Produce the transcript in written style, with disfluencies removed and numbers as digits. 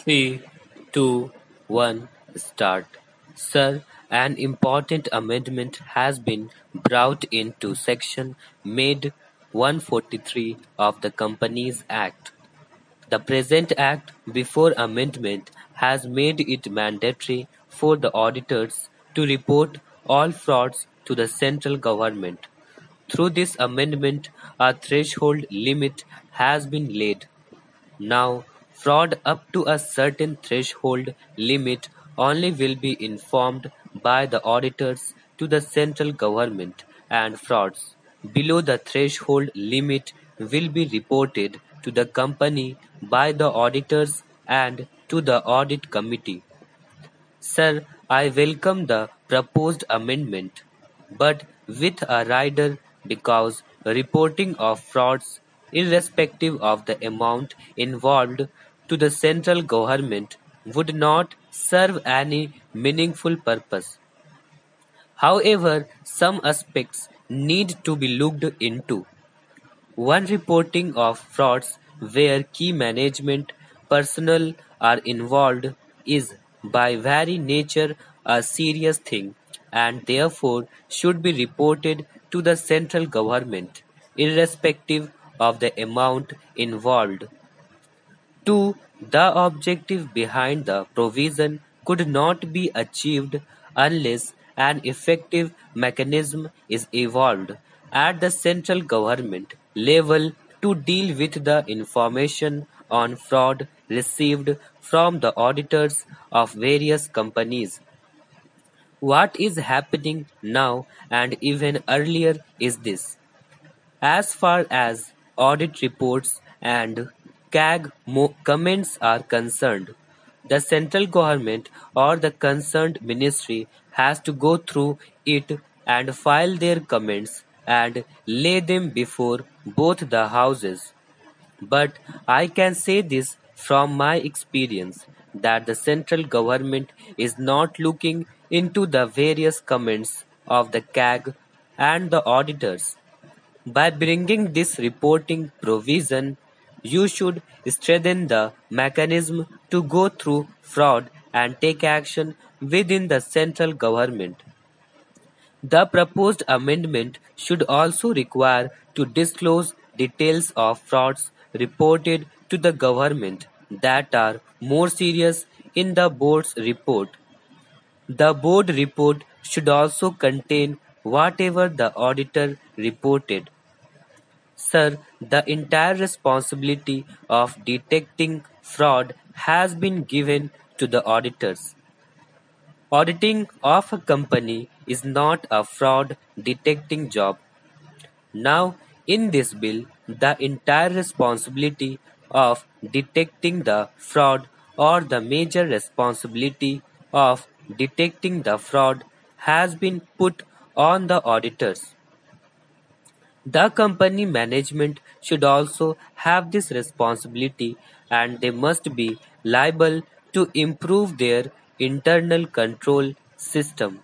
Three, two, one, start. Sir, an important amendment has been brought into Section Made 143 of the Companies Act. The present Act, before amendment, has made it mandatory for the auditors to report all frauds to the central government. Through this amendment, a threshold limit has been laid. Now, fraud up to a certain threshold limit only will be informed by the auditors to the central government, and frauds below the threshold limit will be reported to the company by the auditors and to the audit committee. Sir, I welcome the proposed amendment, but with a rider because reporting of frauds, irrespective of the amount involved to the central government, would not serve any meaningful purpose. However, some aspects need to be looked into. One, reporting of frauds where key management personnel are involved is by very nature a serious thing and therefore should be reported to the central government, irrespective of the amount involved. 2. The objective behind the provision could not be achieved unless an effective mechanism is evolved at the central government level to deal with the information on fraud received from the auditors of various companies. What is happening now and even earlier is this. As far as audit reports and CAG comments are concerned, the central government or the concerned ministry has to go through it and file their comments and lay them before both the houses. But I can say this from my experience that the central government is not looking into the various comments of the CAG and the auditors. By bringing this reporting provision, you should strengthen the mechanism to go through fraud and take action within the central government. The proposed amendment should also require to disclose details of frauds reported to the government that are more serious in the board's report. The board report should also contain whatever the auditor reported. Sir, the entire responsibility of detecting fraud has been given to the auditors. Auditing of a company is not a fraud detecting job. Now, in this bill, the entire responsibility of detecting the fraud or the major responsibility of detecting the fraud has been put on the auditors. The company management should also have this responsibility and they must be liable to improve their internal control system.